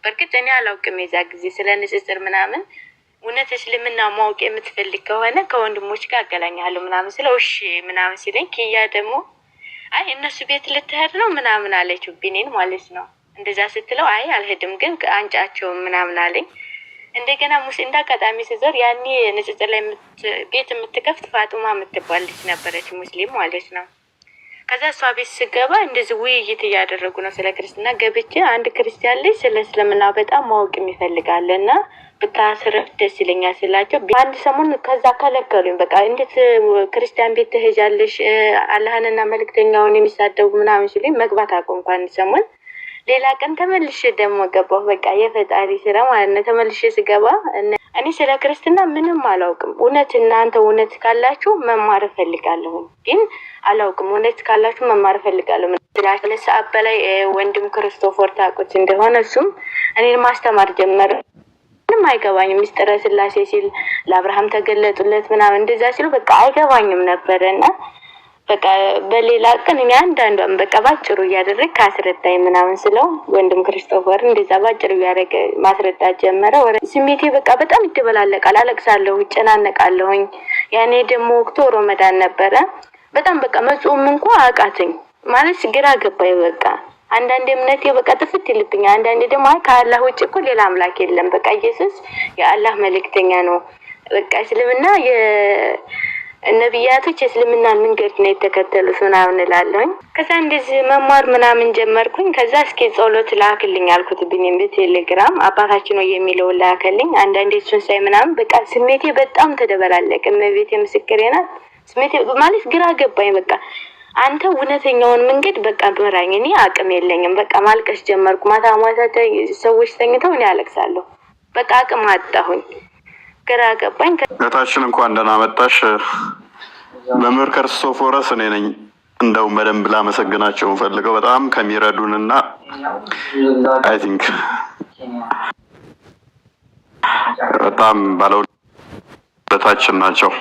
በርግጥ እኔ አላውቅም የዛ ጊዜ ስለ ንጽጽር ምናምን እውነት እስልምና ማወቅ የምትፈልግ ከሆነ ከወንድሞች ጋር አገናኛለሁ ምናምን ስለው እሺ ምናምን ሲለኝ ኪያ ደግሞ አይ እነሱ ቤት ልትሄድ ነው ምናምን አለችው ቢኔን ማለት ነው። እንደዛ ስትለው አይ አልሄድም ግን አንጫቸው ምናምን አለኝ። እንደገና ሙሴ እንዳጋጣሚ ሲዞር ያኔ ንጽጽር ላይ ቤት የምትከፍት ፋጡማ የምትባል ልጅ ነበረች ሙስሊም ማለት ነው። ከዛ እሷ ቤት ስገባ እንደዚህ ውይይት እያደረጉ ነው ስለ ክርስትና። ገብቼ አንድ ክርስቲያን ልጅ ስለ እስልምና በጣም ማወቅ ይፈልጋልና ብታስረፍ ደስ ይለኛል ስላቸው አንድ ሰሞን ከዛ ከለከሉኝ። በቃ እንዴት ክርስቲያን ቤት ትሄጃለሽ አላህንና መልእክተኛውን የሚሳደቡ ምናምን ሲሉኝ መግባት አቆምኩ አንድ ሰሞን። ሌላ ቀን ተመልሼ ደግሞ ገባሁ። በቃ የፈጣሪ ስራ ማለት ነው። ተመልሼ ስገባ እኔ ስለ ክርስትና ምንም አላውቅም። እውነት እናንተ እውነት ካላችሁ መማር እፈልጋለሁ፣ ግን አላውቅም። እውነት ካላችሁ መማር እፈልጋለሁ ስላለ ሰዓት በላይ ወንድም ክርስቶፎር ታውቁት እንደሆነ እሱም እኔን ማስተማር ጀመረ። ምንም አይገባኝም። ሚስጥረ ስላሴ ሲል ለአብርሃም ተገለጡለት ምናምን እንደዛ ሲሉ በቃ አይገባኝም ነበረና በቃ በሌላ ቀን እኔ አንዳንዷን በቃ ባጭሩ እያደረግ ካስረዳኝ ምናምን ስለው ወንድም ክርስቶፈር እንደዛ ባጭሩ ያደረገ ማስረዳት ጀመረ። ስሜቴ በቃ በጣም ይደበላለቃል። አለቅሳለሁ፣ እጨናነቃለሁኝ። ያኔ ደግሞ ወቅቱ ረመዳን ነበረ። በጣም በቃ መጾም እንኳን አቃተኝ ማለት ግራ ገባኝ። በቃ አንዳንዴ እምነቴ በቃ ጥፍት ይልብኛል። አንዳንዴ ደግሞ ከአላህ ውጭ እኮ ሌላ አምላክ የለም፣ በቃ ኢየሱስ የአላህ መልእክተኛ ነው። በቃ እስልምና የነቢያቶች የእስልምናን መንገድ ነው የተከተሉት ምናምን እላለሁኝ። ከዛ እንደዚህ መማር ምናምን ጀመርኩኝ። ከዛ እስኪ ጸሎት ላክልኝ አልኩት ቢኒም በቴሌግራም አባታችን ነው የሚለው ላከልኝ። አንዳንዴ እሱን ሳይ ምናምን በቃ ስሜቴ በጣም ተደበላለቀ። እመቤቴ ምስክሬ ናት። ስሜቴ ማለት ግራ ገባኝ። በቃ አንተ እውነተኛውን መንገድ በቃ ምራኝ፣ እኔ አቅም የለኝም። በቃ ማልቀስ ጀመርኩ። ማታ ማታ ሰዎች ተኝተው እኔ አለቅሳለሁ። በቃ አቅም አጣሁኝ። ግራ ገባኝ። እህታችን እንኳን ደህና መጣሽ። መምህር ክርስቶፎረስ እኔ ነኝ። እንደውም በደንብ ላመሰግናቸው ፈልገው በጣም ከሚረዱንና አይ ቲንክ በጣም ባለውለታችን ናቸው።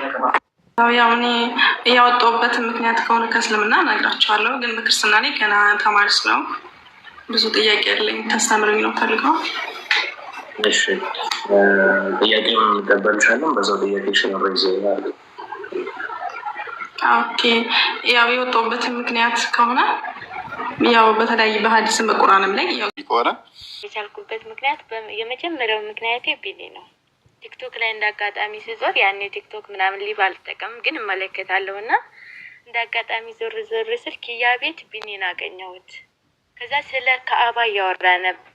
ያው እኔ ያወጣሁበት ምክንያት ከሆነ ከእስልምና እነግራቸዋለሁ፣ ግን በክርስትና ላይ ገና ተማሪ ስለሆንኩ ብዙ ጥያቄ ያለኝ ታስተምረኝ ነው ፈልገው። እሺ ጥያቄውን እንቀበልሻለን። በዛው ጥያቄሽን ሬዝ ያደርጋል። ኦኬ ያው የወጣሁበት ምክንያት ከሆነ ያው በተለያየ በሐዲስም በቁርአንም ላይ ያው ይቆራ የቻልኩበት ምክንያት የመጀመሪያው ምክንያቴ ቢኒ ነው። ቲክቶክ ላይ እንዳጋጣሚ ሲዞር ያኔ ቲክቶክ ምናምን ሊብ አልጠቀምም፣ ግን እመለከታለሁና እንዳጋጣሚ ዞር ስል ኪያ ቤት ቢኒን አገኘሁት። ከዛ ስለ ከአባ እያወራ ነበር።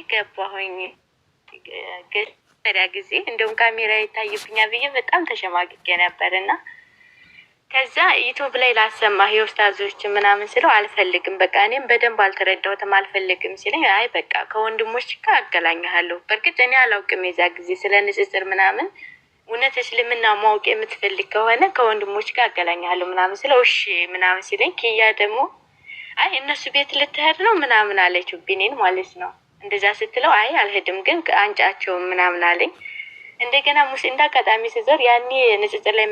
ገባሁኝ። ገሪያ ጊዜ እንደውም ካሜራ ይታይብኛል ብዬ በጣም ተሸማግጌ ነበርና ከዛ ዩቲዩብ ላይ ላሰማህ የኡስታዞች ምናምን ስለው አልፈልግም፣ በቃ እኔም በደንብ አልተረዳሁትም አልፈልግም ሲለኝ አይ በቃ ከወንድሞች ጋር አገናኛለሁ። በርግጥ እኔ አላውቅም የዛ ጊዜ ስለ ንጽጽር ምናምን እውነት እስልምና ማወቅ የምትፈልግ ከሆነ ከወንድሞች ጋር አገናኛለሁ ምናምን ስለው እሺ ምናምን ሲለኝ ኪያ ደግሞ አይ እነሱ ቤት ልትሄድ ነው ምናምን አለችው ቢኔን ማለት ነው። እንደዛ ስትለው አይ አልሄድም ግን አንጫቸው ምናምን አለኝ። እንደገና ሙሴ እንዳጋጣሚ ሲዞር ያኔ ንጽጽር ላይ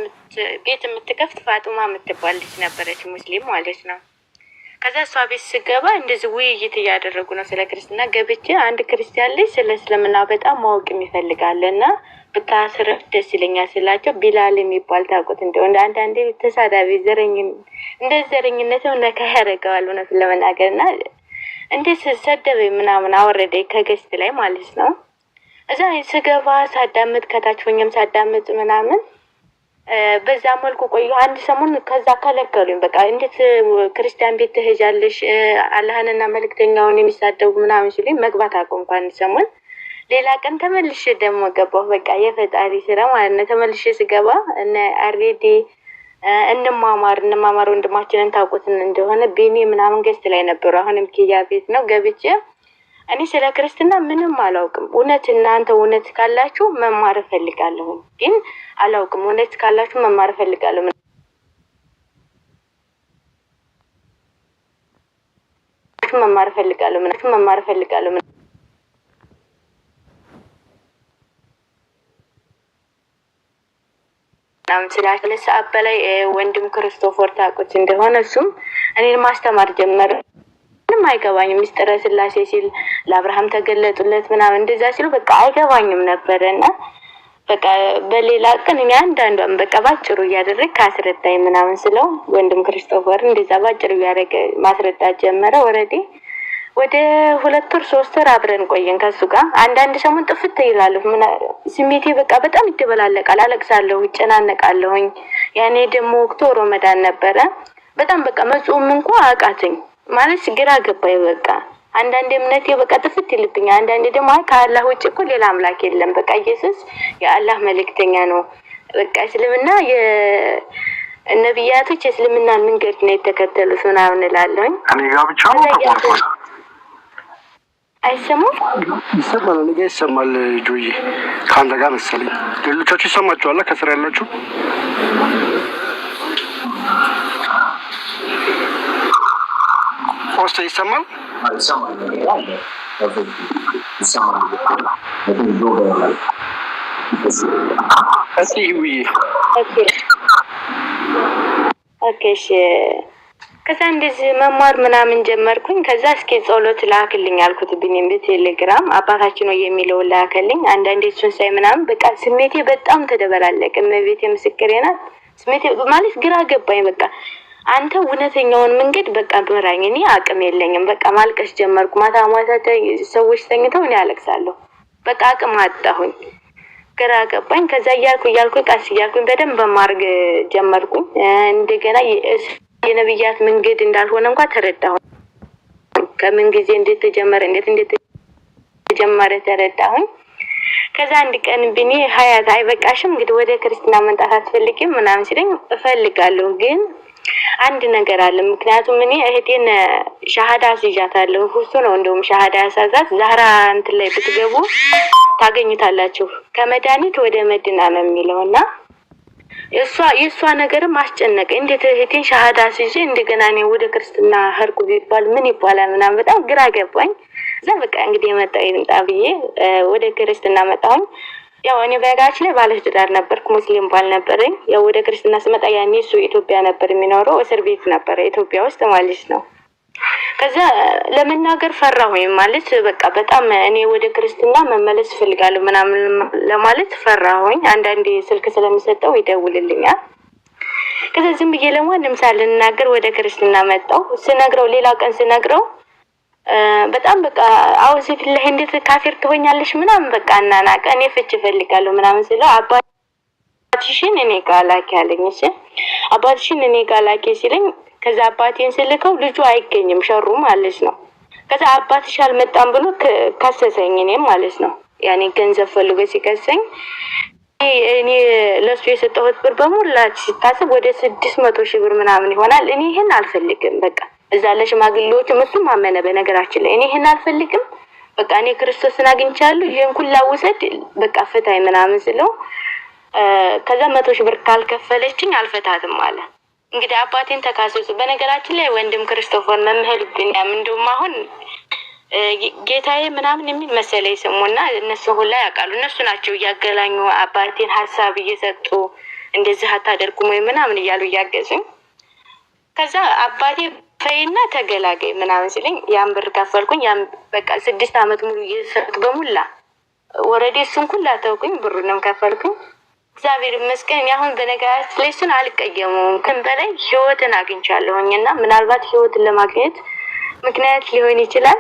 ቤት የምትከፍት ፋጡማ የምትባል ልጅ ነበረች ሙስሊም ማለት ነው። ከዛ እሷ ቤት ስገባ እንደዚህ ውይይት እያደረጉ ነው ስለ ክርስትና። ገብቼ አንድ ክርስቲያን ልጅ ስለ እስልምና በጣም ማወቅ ይፈልጋልና ብታስረፍ ደስ ይለኛል ስላቸው ቢላል የሚባል ታውቁት እንደሆነ አንዳንዴ ተሳዳቢ ዘረኝነት ነካ ያደርገዋል እውነቱን ለመናገርና እንዴት ሰደበኝ ምናምን አወረደኝ ከገስት ላይ ማለት ነው። እዛ ስገባ ሳዳምጥ ከታች ሆኜም ሳዳምጥ ምናምን በዛ መልኩ ቆየሁ አንድ ሰሞን። ከዛ ከለከሉኝ። በቃ እንዴት ክርስቲያን ቤት ትሄጃለሽ አላህንና መልእክተኛውን የሚሳደቡ ምናምን ሲሉኝ መግባት አቆምኩ አንድ ሰሞን። ሌላ ቀን ተመልሼ ደግሞ ገባሁ። በቃ የፈጣሪ ስራ ማለት ነው። ተመልሼ ስገባ እነ አሬዲ እንማማር ወንድማችንን ታውቁትን እንደሆነ ቢኒ ምናምን ገስት ላይ ነበሩ። አሁንም ኪያ ቤት ነው ገብቼ እኔ ስለ ክርስትና ምንም አላውቅም። እውነት እናንተ እውነት ካላችሁ መማር እፈልጋለሁ፣ ግን አላውቅም። እውነት ካላችሁ መማር እፈልጋለሁ መማር እፈልጋለሁ ስላለ ሰዓት በላይ ወንድም ክርስቶፎር ታውቁት እንደሆነ እሱም እኔን ማስተማር ጀመረ። ምንም ምንም አይገባኝም። ሚስጥረ ስላሴ ሲል ለአብርሃም ተገለጡለት ምናምን እንደዛ ሲሉ በቃ አይገባኝም ነበረና በቃ በሌላ ቀን እኔ አንዳንዷን በቃ ባጭሩ እያደረግ ካስረዳኝ ምናምን ስለው ወንድም ክርስቶፈር እንደዛ ባጭሩ እያደረገ ማስረዳት ጀመረ። ወረዴ ወደ 2 ወር 3 ወር አብረን ቆየን ከሱ ጋር። አንዳንድ ሰሞን ጥፍት ይላል ስሜቴ በቃ በጣም ይደበላለቃል፣ አለቅሳለሁ፣ ይጨናነቃለሁኝ። ያኔ ደግሞ ወቅቱ ረመዳን ነበረ። በጣም በቃ መጾም እንኳን አቃተኝ ማለት ግራ ገባኝ። በቃ አንዳንዴ እምነቴ በቃ ጥፍት ይልብኛል። አንዳንዴ ደግሞ ከአላህ ውጭ እኮ ሌላ አምላክ የለም፣ በቃ ኢየሱስ የአላህ መልእክተኛ ነው። በቃ እስልምና የነብያቶች የእስልምና መንገድ ነው የተከተሉት ምናምን እላለሁኝ። እኔ ጋር ብቻ ነው ተቆርጧል። አይሰማም? ይሰማል። እኔ ጋር ይሰማል። ጆዬ ከአንተ ጋር መሰለኝ። ሌሎቻችሁ ይሰማችኋል? ከስራ ያላችሁ ፖስት ይሰማል? ኦኬ እሺ። ከዛ እንደዚህ መማር ምናምን ጀመርኩኝ። ከዛ እስኪ ጸሎት ላክልኝ አልኩት ቢኒም በቴሌግራም አባታችን ነው የሚለው ላከልኝ። አንዳንዴ እሱን ሳይ ምናምን በቃ ስሜቴ በጣም ተደበላለቀ። እመቤቴ ምስክሬ ናት። ስሜቴ ማለት ግራ ገባኝ። በቃ አንተ እውነተኛውን መንገድ በቃ ምራኝ፣ እኔ አቅም የለኝም። በቃ ማልቀስ ጀመርኩ። ማታ ማታ ሰዎች ተኝተው እኔ አለቅሳለሁ። በቃ አቅም አጣሁኝ። ግራ ገባኝ። ከዛ እያልኩ ቀስ እያልኩኝ በደንብ ማድረግ ጀመርኩኝ። እንደገና የነብያት መንገድ እንዳልሆነ እንኳን ተረዳሁ። ከምን ጊዜ እንዴት ተጀመረ ተረዳሁኝ። ከዛ አንድ ቀን ቢኒ ሀያት አይበቃሽም እንግዲህ ወደ ክርስትና መምጣት አትፈልጊም ምናምን ሲለኝ እፈልጋለሁ ግን አንድ ነገር አለ። ምክንያቱም እኔ እህቴን ሻሃዳ አስይዣታለሁ። እሱ ነው እንደውም ሻሃዳ ያሳዛት። ዛህራ እንትን ላይ ብትገቡ ታገኙታላችሁ። ከመድኃኒት ወደ መድና ነው የሚለውና የእሷ ነገርም አስጨነቀኝ። እንዴት እህቴን ሻሃዳ አስይዤ እንደገና እኔ ወደ ክርስትና ሄድኩ ቢባል ምን ይባላል ምናምን በጣም ግራ ገባኝ። እዛ በቃ እንግዲህ የመጣው ይምጣ ብዬ ወደ ክርስትና መጣሁኝ። ያው እኔ በጋችን ላይ ባለትዳር ነበርኩ፣ ሙስሊም ባል ነበረኝ። ያው ወደ ክርስትና ስመጣ ያኔ እሱ ኢትዮጵያ ነበር የሚኖረው፣ እስር ቤት ነበር ኢትዮጵያ ውስጥ ማለት ነው። ከዛ ለመናገር ፈራሁኝ ማለት በቃ በጣም እኔ ወደ ክርስትና መመለስ እፈልጋለሁ ምናምን ለማለት ፈራሁኝ። አንዳንዴ ስልክ ስለሚሰጠው ይደውልልኛል። ከዛ ዝም ብዬ ለማንም ሳልናገር ወደ ክርስትና መጣሁ። ስነግረው ሌላ ቀን ስነግረው በጣም በቃ አውዚ ቢላህ እንዴት ካፊር ትሆኛለሽ ምናምን በቃ እናናቀ። እኔ ፍች እፈልጋለሁ ምናምን ስለው አባትሽን እኔ ጋር ላኪ አለኝ። እሺ አባትሽን እኔ ጋር ላኪ ሲለኝ ከዛ አባቴን ስልከው ልጁ አይገኝም ሸሩ ማለት ነው። ከዛ አባትሽ አልመጣም ብሎ ከሰሰኝ እኔም ማለት ነው። ያኔ ገንዘብ ፈልጎ ሲከሰኝ እኔ ለሱ የሰጠሁት ብር በሙላ ሲታሰብ ወደ 600,000 ብር ምናምን ይሆናል። እኔ ይሄን አልፈልግም በቃ እዛ ለሽማግሌዎች እሱም አመነ። በነገራችን ላይ እኔ ይሄን አልፈልግም በቃ እኔ ክርስቶስን አግኝቻለሁ ይሄን ሁሉ አውሰድ በቃ ፈታይ ምናምን ስለው ከዛ 100,000 ብር ካልከፈለችኝ አልፈታትም አለ። እንግዲህ አባቴን ተካሰሱ። በነገራችን ላይ ወንድም ክርስቶፈር መምህር ቢኒያም እንደውም አሁን ጌታዬ ምናምን የሚል መሰለኝ ስሙና እነሱ ሁላ ያውቃሉ። እነሱ ናቸው እያገላኙ አባቴን ሀሳብ እየሰጡ እንደዚህ አታደርጉም ወይ ምናምን እያሉ እያገዙኝ። ከዛ አባቴ ፈይና ተገላገይ ምናምን ሲለኝ ያን ብር ከፈልኩኝ። ያን በቃ 6 አመት ሙሉ እየሰጡት በሙላ ወረዴ እሱን ሁላ ተውኩኝ፣ ብሩንም ከፈልኩኝ። እግዚአብሔር ይመስገን። አሁን በነገራችን ላይ እሱን አልቀየሙም። ከን በላይ ህይወትን አግኝቻለሁኝና ምናልባት ህይወትን ለማግኘት ምክንያት ሊሆን ይችላል።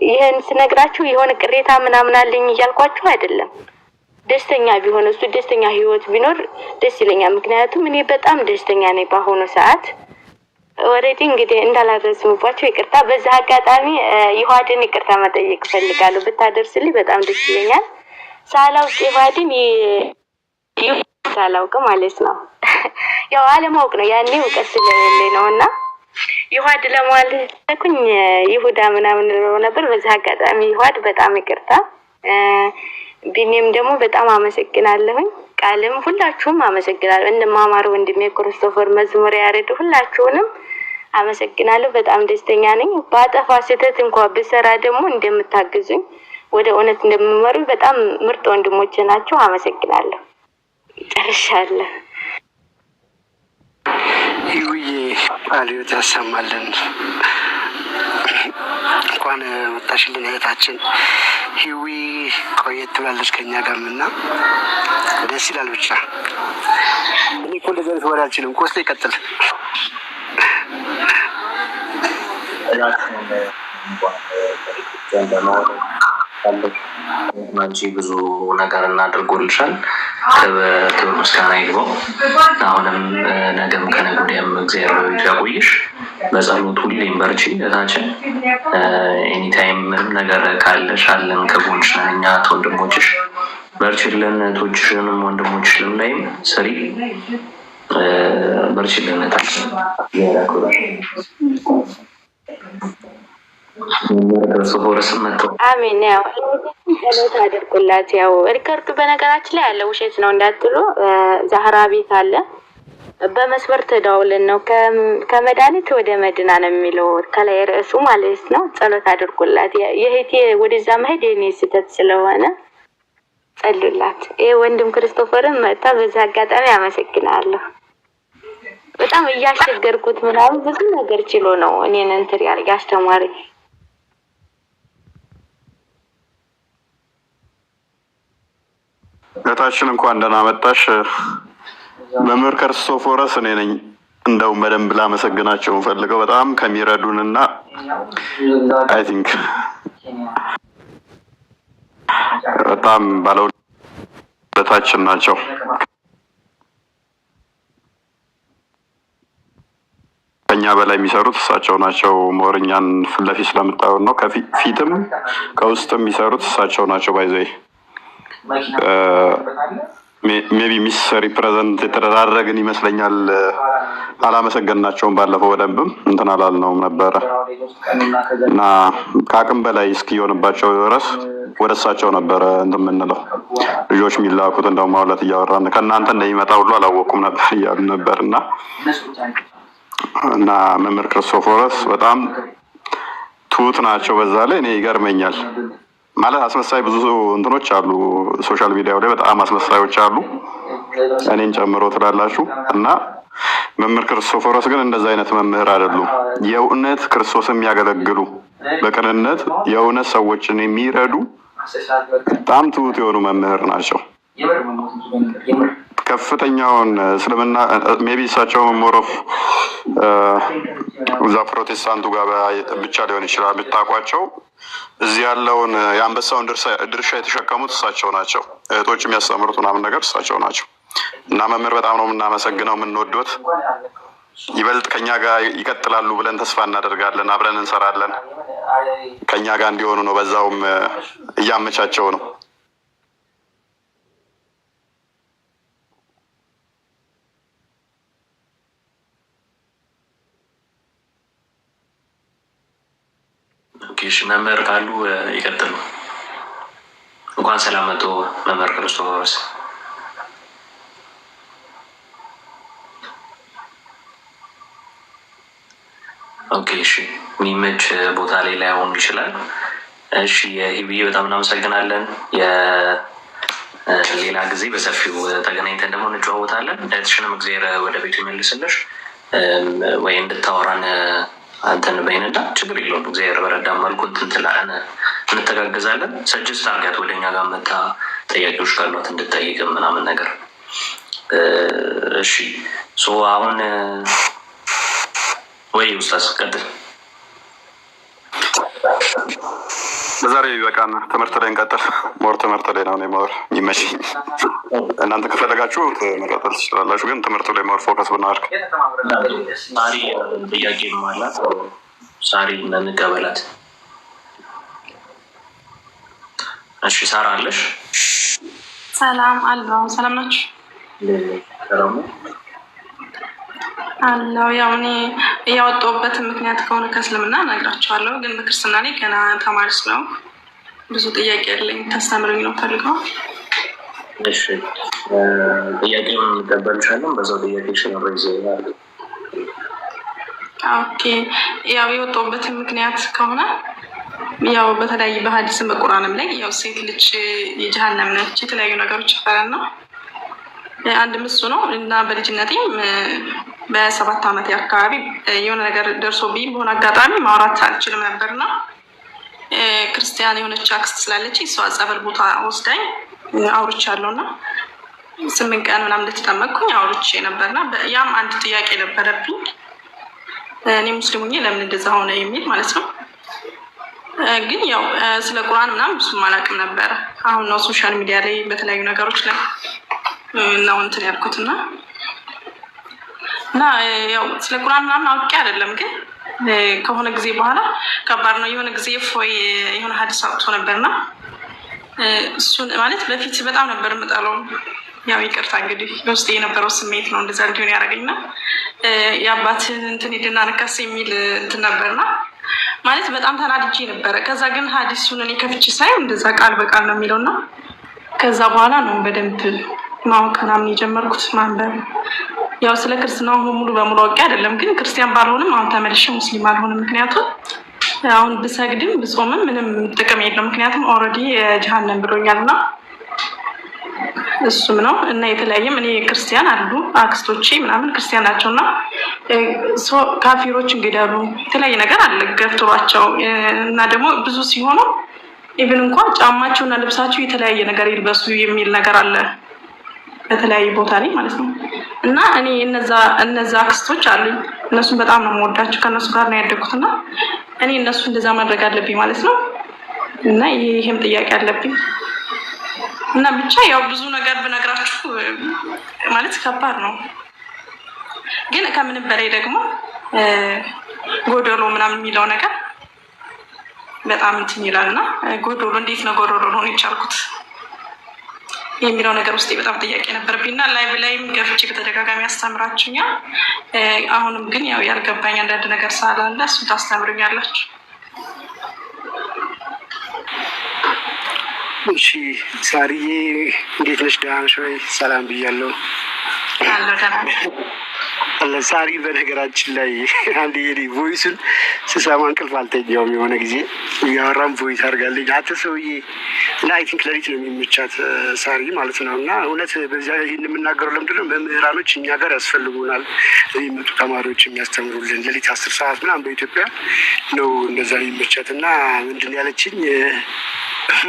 ይሄን ስነግራችሁ የሆነ ቅሬታ ምናምን አለኝ እያልኳችሁ አይደለም። ደስተኛ ቢሆን እሱ ደስተኛ ህይወት ቢኖር ደስ ይለኛል። ምክንያቱም እኔ በጣም ደስተኛ ነኝ በአሁኑ ሰዓት። ወረዲ እንግዲህ እንዳላረስሙባችሁ ይቅርታ። በዛ አጋጣሚ ይሁዳን ይቅርታ መጠየቅ ፈልጋለሁ። ብታደርስልኝ በጣም ደስ ይለኛል። ሳላውቅ ይሁዳን ሳላውቅ ማለት ነው ያው አለማወቅ ነው። ያኔ እውቀት ስለሌለኝ ነውና ይሁዳ ለማለት ተኩኝ ይሁዳ ምናምን ነው ነበር። በዛ አጋጣሚ ይሁዳ በጣም ይቅርታ። ቢኒም ደግሞ በጣም አመሰግናለሁኝ። ቃልም ሁላችሁም አመሰግናለሁ። እንደማማር ወንድሜ ክርስቶፈር መዝሙር ያሬድ ሁላችሁንም አመሰግናለሁ። በጣም ደስተኛ ነኝ። ባጠፋ ስህተት እንኳን ብሰራ ደግሞ እንደምታግዙኝ ወደ እውነት እንደምመሩ በጣም ምርጥ ወንድሞቼ ናቸው። አመሰግናለሁ። ጨርሻለሁ። ይውዬ ቃልዮት ያሰማልን። እንኳን መጣሽልን እህታችን ሂዊ። ቆየት ብላለች ከኛ ጋርም እና ደስ ይላል። ብቻ እኔ እኮ እንደዚህ አይነት ወሬ አልችልም። ኮስቴ ይቀጥል። አንቺ ብዙ ነገር እናድርጎልሻል። ክብር ምስጋና ይግባው። አሁንም ነገም ከነገ ወዲያም እግዚአብሔር ያቆይሽ። በጸሎት ሁሌም በርቺ እህታችን። ኤኒታይም ምንም ነገር ካለሽ አለን ከጎንሽ ነን እኛ ወንድሞችሽ። በርቺልን። እህቶችሽንም ወንድሞችሽንም ላይም ስሪ። በርቺልን እህታችን። አሜን። ያው ጸሎት አድርጉላት። ያው ሪከርዱ በነገራችን ላይ ያለ ውሸት ነው እንዳትሉ፣ ዛህራ ቤት አለ። በመስመር ተደዋውለን ነው ከመድኃኒት ወደ መድና ነው የሚለው ከላይ ርዕሱ ማለት ነው። ጸሎት አድርጉላት። የእህቴ ወደዛ መሄድ የኔ ስህተት ስለሆነ ጸልዩላት። ይሄ ወንድም ክርስቶፈርን መጣ። በዚህ አጋጣሚ አመሰግናለሁ። በጣም እያስቸገርኩት ምናምን ብዙ ነገር ችሎ ነው እኔን እንትን ያስተማሪ። እህታችን እንኳን ደህና መጣሽ። መምህር ክርስቶፎረስ እኔ ነኝ። እንደው በደንብ ላመሰግናቸው ፈልገው በጣም ከሚረዱንና አይ ቲንክ በጣም ባለውለታችን ናቸው። ከኛ በላይ የሚሰሩት እሳቸው ናቸው። ሞርኛን ፊት ለፊት ስለምታዩን ነው። ከፊትም ከውስጥም የሚሰሩት እሳቸው ናቸው። ባይዘይ ሜቢ ሚስ ሪፕሬዘንት የተደራረግን ይመስለኛል። አላመሰገንናቸውም። ባለፈው በደንብም እንትን አላልነውም ነበረ እና ከአቅም በላይ እስኪሆንባቸው ድረስ ወደ እሳቸው ነበረ እንትን የምንለው። ልጆች የሚላኩት እንደውም ማውለት እያወራን ከእናንተ እንደሚመጣ ሁሉ አላወቁም ነበር እያሉ ነበር እና መምህር ክርስቶፎረስ በጣም ትሁት ናቸው። በዛ ላይ እኔ ይገርመኛል ማለት አስመሳይ ብዙ እንትኖች አሉ ሶሻል ሚዲያው ላይ በጣም አስመሳዮች አሉ፣ እኔን ጨምሮ ትላላችሁ። እና መምህር ክርስቶፎረስ ግን እንደዛ አይነት መምህር አይደሉም። የእውነት ክርስቶስን የሚያገለግሉ በቅንነት የእውነት ሰዎችን የሚረዱ በጣም ትሁት የሆኑ መምህር ናቸው። ከፍተኛውን እስልምና ሜቢ እሳቸው ሞሮፍ እዛ ፕሮቴስታንቱ ጋር ብቻ ሊሆን ይችላል ብታውቋቸው፣ እዚህ ያለውን የአንበሳውን ድርሻ የተሸከሙት እሳቸው ናቸው። እህቶች የሚያስተምሩት ምናምን ነገር እሳቸው ናቸው። እና መምህር በጣም ነው የምናመሰግነው፣ የምንወዶት። ይበልጥ ከኛ ጋር ይቀጥላሉ ብለን ተስፋ እናደርጋለን። አብረን እንሰራለን። ከኛ ጋር እንዲሆኑ ነው። በዛውም እያመቻቸው ነው። ኦኬሽ መምህር ካሉ ይቀጥሉ። እንኳን ሰላም መጡ መምህር ክርስቶፎረስ። ኦኬ እሺ፣ የሚመች ቦታ ላይ ላይሆን ይችላል። እሺ ሂብዬ በጣም እናመሰግናለን። ሌላ ጊዜ በሰፊው ተገናኝተን ደግሞ እንጨዋወታለን። እህትሽንም እግዚአብሔር ወደ ቤቱ ይመልስልሽ ወይ እንድታወራን አንተን በይንና ችግር የለውም። እግዚአብሔር በረዳን መልኩ እንትንትላን እንተጋገዛለን። ሰጅስት አርጋት ወደኛ ጋር መታ ጥያቄዎች ካሏት እንድጠይቅ ምናምን ነገር። እሺ አሁን ወይ ኡስታዝ ቀጥል። በዛሬ በቃና ትምህርት ላይ እንቀጥል። ሞር ትምህርት ላይ ነው ሞር የሚመችኝ። እናንተ ከፈለጋችሁ መቀጠል ትችላላችሁ፣ ግን ትምህርቱ ላይ ሞር ፎከስ ብናደርግ። ሳሪ ጥያቄ ማላት ሳሪ እንቀበላት። እሺ ሳራ አለሽ? ሰላም አለው። ሰላም ናችሁ? አለው። ያው እኔ ያወጣሁበትን ምክንያት ከሆነ ከእስልምና እነግራችኋለሁ፣ ግን በክርስትና ላይ ገና ተማሪ ስለሆንኩ ብዙ ጥያቄ ያለኝ ታስተምረኝ ነው ፈልገው። እሺ ጥያቄውን እንቀበልሻለን። በዛው ጥያቄሽን ሬዝ ያርግ። ኦኬ ያው የወጣሁበትን ምክንያት ከሆነ ያው በተለያዩ በሐዲስም በቁርአንም ላይ ያው ሴት ልጅ የጀሃነም ነች የተለያዩ ነገሮች ይፈራል ነው አንድ ምሱ ነው። እና በልጅነቴም በ7 ዓመት አካባቢ የሆነ ነገር ደርሶብኝ በሆነ አጋጣሚ ማውራት አልችልም ነበርና ክርስቲያን የሆነች አክስት ስላለች እሷ ጸበል ቦታ ወስዳኝ አውርቻለሁ እና 8 ቀን ምናምን እንደተጠመቅኩኝ አውርቼ ነበርና ያም አንድ ጥያቄ ነበረብኝ። እኔ ሙስሊም ሆኜ ለምን እንደዛ ሆነ የሚል ማለት ነው። ግን ያው ስለ ቁርአን ምናምን ብዙም አላውቅም ነበረ። አሁን ነው ሶሻል ሚዲያ ላይ በተለያዩ ነገሮች ላይ ነው እንትን ያልኩትና እና ያው ስለ ቁርአን ምናምን አውቄ አይደለም፣ ግን ከሆነ ጊዜ በኋላ ከባድ ነው። የሆነ ጊዜ ፎይ የሆነ ሀዲስ አውጥቶ ነበርና እሱን ማለት በፊት በጣም ነበር የምጠለው። ያው ይቅርታ እንግዲህ በውስጤ የነበረው ስሜት ነው እንደዛ እንዲሆን ያደረገኝና የአባትን እንትን ሄድና ነካስ የሚል እንትን ነበርና ማለት በጣም ተናድጄ ነበረ። ከዛ ግን ሀዲሱን እኔ ከፍቼ ሳይ እንደዛ ቃል በቃል ነው የሚለውና ከዛ በኋላ ነው በደንብ ማወቅ ምናምን የጀመርኩት ማንበብ። ያው ስለ ክርስትናው ሙሉ በሙሉ አውቄ አይደለም፣ ግን ክርስቲያን ባልሆንም አሁን ተመልሼ ሙስሊም አልሆንም። ምክንያቱም አሁን ብሰግድም ብጾምም ምንም ጥቅም የለው፣ ምክንያቱም ኦልሬዲ ጀሃነም ብሎኛልና እሱም ነው እና የተለያየም እኔ ክርስቲያን አሉ አክስቶቼ ምናምን ክርስቲያን ናቸውና ካፊሮች እንግዳሉ የተለያየ ነገር አለ ገፍትሯቸው እና ደግሞ ብዙ ሲሆኑ ኢቭን እንኳን ጫማቸውና ልብሳቸው የተለያየ ነገር ይልበሱ የሚል ነገር አለ በተለያየ ቦታ ላይ ማለት ነው። እና እኔ እነዛ አክስቶች አሉኝ፣ እነሱን በጣም ነው የምወዳቸው፣ ከእነሱ ጋር ነው ያደግኩትና እኔ እነሱ እንደዛ ማድረግ አለብኝ ማለት ነው። እና ይሄም ጥያቄ አለብኝ እና ብቻ ያው ብዙ ነገር ብነግራችሁ ማለት ከባድ ነው። ግን ከምንም በላይ ደግሞ ጎዶሎ ምናምን የሚለው ነገር በጣም እንትን ይላልና ጎዶሎ እንዴት ነው ጎዶሎ ሆኖ የቻልኩት የሚለው ነገር ውስጥ በጣም ጥያቄ ነበረብኝና ላይቭ ላይም ገብቼ በተደጋጋሚ አስተምራችሁኛል። አሁንም ግን ያው ያልገባኝ አንዳንድ ነገር ስላለ እሱ ታስተምሩኛላችሁ። እሺ ሳሪዬ እንዴት ነሽ? ደህና ነሽ ወይ? ሰላም ብያለሁ። ሳሪ በነገራችን ላይ አንድ ቮይሱን ስሰማ እንቅልፍ አልተኛውም። የሆነ ጊዜ እያወራም ቮይስ አድርጋለኝ አንተ ሰውዬ እና አይ ቲንክ ሌሊት ነው የሚመቻት ሳሪ ማለት ነው። እና እውነት በዚያ ይህን የምናገረው ለምንድን ነው? መምህራኖች እኛ ጋር ያስፈልጉናል። የሚመጡ ተማሪዎች የሚያስተምሩልን ሌሊት 10 ሰዓት ምናምን በኢትዮጵያ ነው እንደዛ የሚመቻት። እና ምንድን ያለችኝ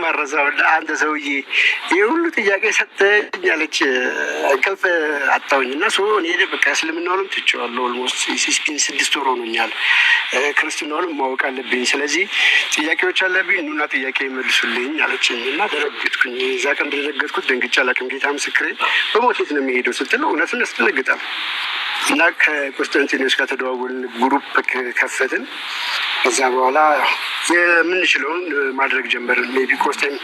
መረሳው አንተ ሰውዬ ይህ ሁሉ ጥያቄ ሰጠኝ ያለች እንቅልፍ አጣሁኝ። እና እኔ በቃ እስልምናውንም ትቼዋለሁ። ኦልሞስት 6 ወር ሆኖኛል። ክርስትናውንም ማወቅ አለብኝ። ስለዚህ ጥያቄዎች አለብኝ ኑና ጥያቄ ይመልሱልኝ አለችኝ። እና ደነገጥኩኝ። እዛ ቀን እንደደነገጥኩት ደንግጬ አላውቅም። ጌታ ምስክሬ በሞቴት ነው የሚሄደው ስትል እውነትን ያስደነግጣል። እና ከቆስጠንጢኖስ ጋር ተደዋወልን፣ ግሩፕ ከፈትን። ከዛ በኋላ የምንችለውን ማድረግ ጀመርን። ሜይ ቢ ቆስጠን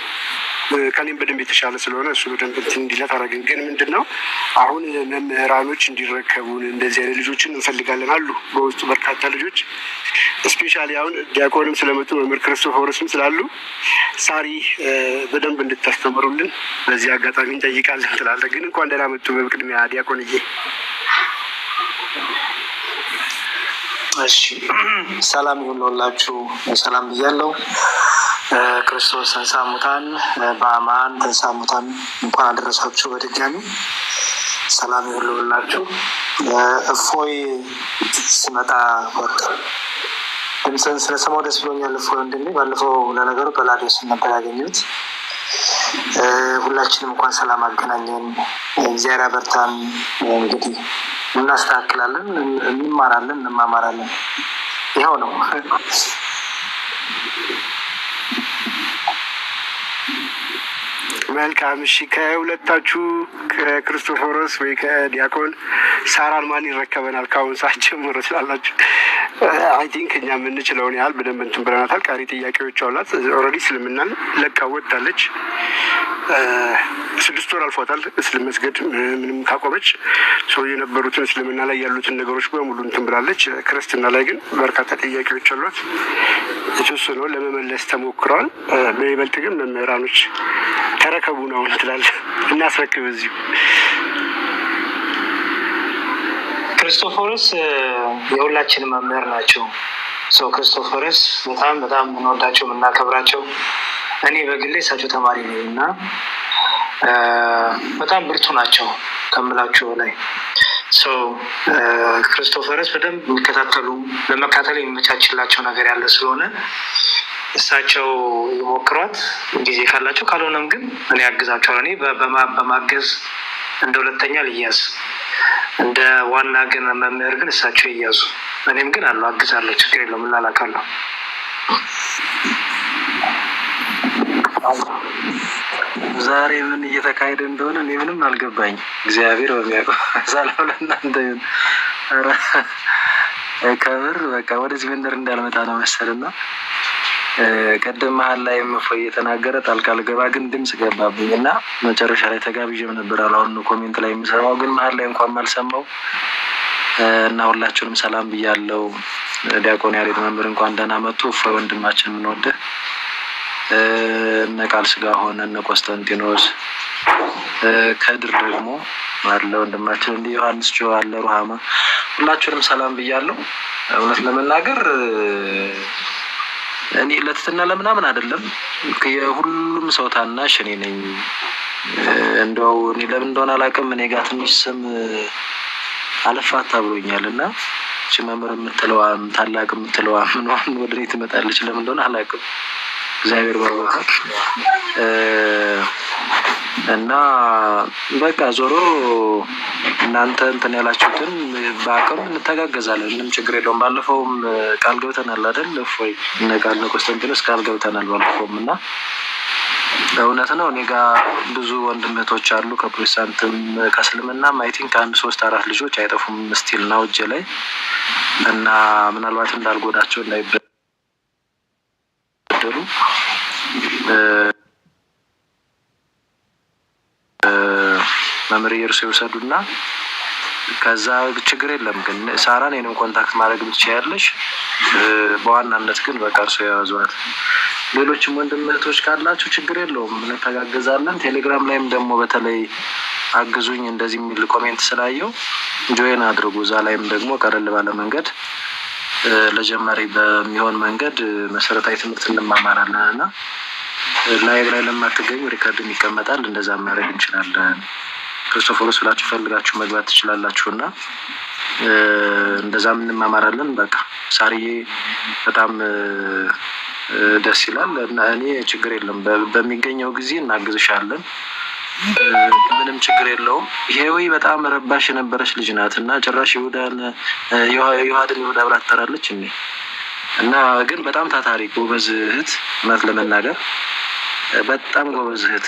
ከኔም በደንብ የተሻለ ስለሆነ እሱ በደንብ እንትን እንዲለት አደረግን። ግን ምንድን ነው አሁን መምህራኖች እንዲረከቡን እንደዚህ አይነት ልጆችን እንፈልጋለን አሉ በውስጡ በርካታ ልጆች። እስፔሻሊ አሁን ዲያቆንም ስለመጡ መምህር ክርስቶፎረስም ስላሉ ሳሪ በደንብ እንድታስተምሩልን በዚህ አጋጣሚ እንጠይቃለን ትላለህ። ግን እንኳን ደህና መጡ በቅድሚያ ዲያቆንዬ። እሺ ሰላም ይሁንላችሁ። ሰላም ብያለሁ። ክርስቶስ ተንሥአ እሙታን በአማን ተንሥአ እሙታን እንኳን አደረሳችሁ። በድጋሚ ሰላም ይሁንላችሁ። እፎይ ሲመጣ ወጣ ድምፅህን ስለሰማሁ ደስ ብሎኛል። እፎይ ወንድሜ፣ ባለፈው ለነገሩ በላዲዮስ ነበር ያገኘሁት። ሁላችንም እንኳን ሰላም አገናኘን። እግዚአብሔር ያበርታን። እንግዲህ እናስተካክላለን፣ እንማራለን፣ እንማማራለን። ይኸው ነው። መልካም። እሺ ከሁለታችሁ ከክርስቶፎሮስ ወይ ከዲያቆን ሳራን ማን ይረከበናል? ከአሁን ሰዓት ጀምሮ ስላላችሁ አይ ቲንክ እኛ የምንችለውን ያህል በደንብ እንትን ብለናታል። ቀሪ ጥያቄዎች አሏት። ኦልሬዲ እስልምናን ለቃ ወጣለች። 6 ወር አልፏታል እስልመስገድ ምንም ካቆመች። ሰው የነበሩትን እስልምና ላይ ያሉትን ነገሮች በሙሉ እንትን ብላለች። ክርስትና ላይ ግን በርካታ ጥያቄዎች አሏት። የተወሰኑ ለመመለስ ተሞክረዋል። በይበልጥ ግን መምህራኖች ተረከቡ ነው ትላለህ። እናስረክብ እዚሁ። ክርስቶፎረስ የሁላችንም መምህር ናቸው። ሰው ክርስቶፎረስ በጣም በጣም የምንወዳቸው የምናከብራቸው፣ እኔ በግሌ እሳቸው ተማሪ ነኝ እና በጣም ብርቱ ናቸው ከምላቸው ላይ። ክርስቶፎረስ በደንብ የሚከታተሉ ለመካተል የሚመቻችላቸው ነገር ያለ ስለሆነ እሳቸው ይሞክሯት ጊዜ ካላቸው፣ ካልሆነም ግን እኔ አግዛቸዋለሁ። እኔ በማገዝ እንደ ሁለተኛ ልያዝ፣ እንደ ዋና ግን መምህር ግን እሳቸው ይያዙ። እኔም ግን አግዛለሁ፣ ችግር የለውም፣ እላላካለሁ። ዛሬ ምን እየተካሄደ እንደሆነ እኔ ምንም አልገባኝ። እግዚአብሔር በሚያውቀው ሰላም ለእናንተ ይሁን። ከምር በቃ ወደዚህ መንደር እንዳልመጣ ነው መሰልና ቀደም መሀል ላይ እፎይ እየተናገረ ጣልቃ ልገባ ግን ድምጽ ገባብኝ እና መጨረሻ ላይ ተጋብዤም ነበር። አሁን ኮሜንት ላይ የምሰማው ግን መሀል ላይ እንኳን ማልሰማው እና ሁላችሁንም ሰላም ብያለሁ። ዲያቆን ያሬድ መምህር እንኳን ደህና መጡ። እፎይ ወንድማችን የምንወድህ እነ ቃል ስጋ ሆነ እነ ቆስጠንጢኖስ ከድር ደግሞ አለ ወንድማችን እንዲህ ዮሐንስ ጆ አለ ሩሃማ ሁላችሁንም ሰላም ብያለሁ። እውነት ለመናገር እኔ ለትትና ለምናምን አይደለም የሁሉም ሰው ታናሽ እኔ ነኝ። እንደው እኔ ለምን እንደሆነ አላውቅም እኔ ጋር ትንሽ ስም አለፋታ ብሎኛልና እቺ መምህር የምትለዋም ታላቅ የምትለዋም ምንዋን ወደ እኔ ትመጣለች ለምን እንደሆነ አላውቅም። እግዚአብሔር ባርኮታ እና በቃ ዞሮ እናንተ እንትን ያላችሁትን በአቅም እንተጋገዛለን፣ ምንም ችግር የለውም። ባለፈውም ቃል ገብተናል አይደል? እፎይ እነ ቃል ቆስጠንጢኖስ ቃል ገብተናል ባለፈውም እና እውነት ነው። እኔ ጋር ብዙ ወንድምቶች አሉ ከፕሮቴስታንትም ከእስልምናም አይ ቲንክ 1 3 4 ልጆች አይጠፉም ስቲል ነው እጄ ላይ እና ምናልባት እንዳልጎዳቸው እንዳይበደሉ መምህር እርሱ ይወሰዱና ከዛ ችግር የለም። ግን ሳራን እኔንም ኮንታክት ማድረግ ብትችያለሽ። በዋናነት ግን በቃ እርሱ ያዟት። ሌሎችም ወንድም እህቶች ካላችሁ ችግር የለውም እንተጋገዛለን። ቴሌግራም ላይም ደግሞ በተለይ አግዙኝ እንደዚህ የሚል ኮሜንት ስላየው ጆይን አድርጉ። እዛ ላይም ደግሞ ቀለል ባለ መንገድ ለጀማሪ በሚሆን መንገድ መሰረታዊ ትምህርት እንማማራለን እና ላይቭ ላይ ለማትገኙ ሪከርድም ይቀመጣል። እንደዛ ማድረግ እንችላለን። ክርስቶፎሮስ ብላችሁ ፈልጋችሁ መግባት ትችላላችሁ እና እንደዛም እንማማራለን። በቃ ሳርዬ በጣም ደስ ይላል እና እኔ ችግር የለም በሚገኘው ጊዜ እናግዝሻለን። ምንም ችግር የለውም። ይሄዊ በጣም ረባሽ የነበረች ልጅ ናት እና ጭራሽ ይሁዳን ይሁዳ ብላ ትጠራለች እና ግን በጣም ታታሪ ጎበዝ እህት፣ እውነት ለመናገር በጣም ጎበዝ እህት።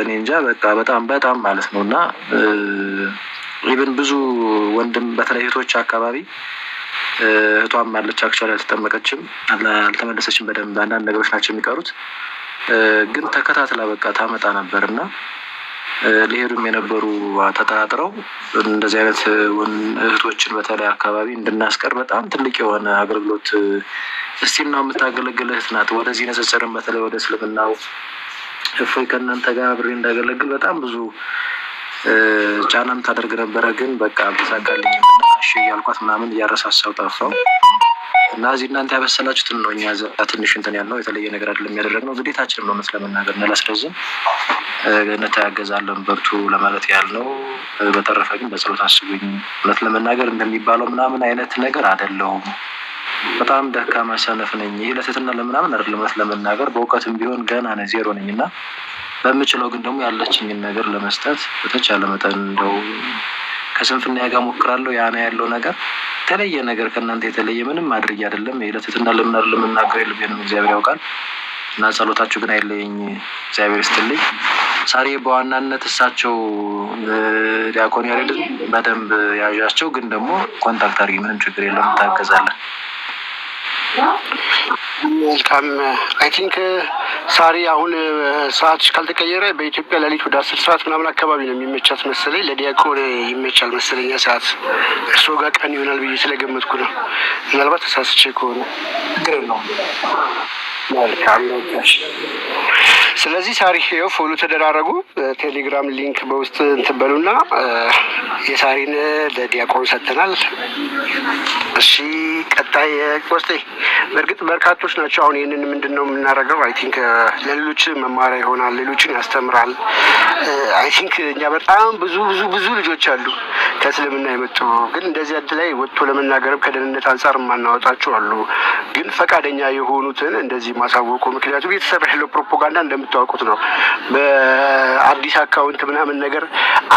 እኔ እንጃ በቃ በጣም ማለት ነው እና ኢቭን ብዙ ወንድም በተለይ እህቶች አካባቢ እህቷም አለች አክቹዋሊ አልተጠመቀችም፣ አልተመለሰችም። በደንብ አንዳንድ ነገሮች ናቸው የሚቀሩት ግን ተከታትላ በቃ ታመጣ ነበር እና ሊሄዱም የነበሩ ተጠራጥረው እንደዚህ አይነት እህቶችን በተለይ አካባቢ እንድናስቀር በጣም ትልቅ የሆነ አገልግሎት እስቲል ነው የምታገለግል እህት ናት። ወደዚህ ንጽጽርም በተለይ ወደ እስልምናው እፎይ ከእናንተ ጋር አብሬ እንዳገለግል በጣም ብዙ ጫናም ታደርግ ነበረ። ግን በቃ ተሳካልኝ እሺ እያልኳት ምናምን እያረሳሳው ጠፋው እና እዚህ እናንተ ያበሰላችሁትን ነው እኛ ትንሽ እንትን ያልነው የተለየ ነገር አይደለም ያደረግነው። ግዴታችንም ነው ለመናገር እንዳላስረዝም እንተጋገዛለን በርቱ ለማለት ያልነው። በተረፈ ግን በጸሎት አስቡኝ። እውነት ለመናገር እንደሚባለው ምናምን አይነት ነገር አይደለሁም። በጣም ደካማ ሰነፍ ነኝ። ይህ ለትህትና ለምናምን አይደለም። እውነት ለመናገር በእውቀትም ቢሆን ገና ነኝ፣ ዜሮ ነኝ እና በምችለው ግን ደግሞ ያለችኝን ነገር ለመስጠት በተቻለ መጠን እንደው ከስንፍና ጋር ሞክራለሁ። ያና ያለው ነገር የተለየ ነገር ከእናንተ የተለየ ምንም አድርጌ አይደለም። ለትህትና ለምናገር የልቤንም እግዚአብሔር ያውቃል እና ጸሎታችሁ ግን አይለየኝ። እግዚአብሔር ይስጥልኝ። ሳሪ በዋናነት እሳቸው ዲያቆን ያሬድን በደንብ ያዣቸው፣ ግን ደግሞ ኮንታክት አድርጊ፣ ምንም ችግር የለም፣ እንታገዛለን። መልካም። አይ ቲንክ ሳሪ አሁን ሰዓትሽ ካልተቀየረ በኢትዮጵያ ሌሊት ወደ 10 ሰዓት ምናምን አካባቢ ነው የሚመቻት መሰለኝ። ለዲያቆን ይመቻል መሰለኝ ሰዓት። እርስዎ ጋር ቀን ይሆናል ብዬ ስለገመትኩ ነው። ምናልባት ተሳስቼ ከሆነ ችግር የለውም። መልካም። ስለዚህ ሳሪ ይኸው ፎሎ ተደራረጉ። ቴሌግራም ሊንክ በውስጥ እንትን በሉና የሳሪን ለዲያቆን ሰጥተናል። እሺ ቀጣይ ቆስጤ በእርግጥ በርካቶች ናቸው። አሁን ይህንን ምንድን ነው የምናደርገው? አይ ቲንክ ለሌሎች መማሪያ ይሆናል፣ ሌሎችን ያስተምራል። አይ ቲንክ እኛ በጣም ብዙ ልጆች አሉ ከእስልምና የመጡ ግን እንደዚህ አንድ ላይ ወጥቶ ለመናገርም ከደህንነት አንጻር የማናወጣቸው አሉ። ግን ፈቃደኛ የሆኑትን እንደዚህ ማሳወቁ ምክንያቱም እየተሰራ ያለው ፕሮፓጋንዳ እንደምታወቁት ነው። በአዲስ አካውንት ምናምን ነገር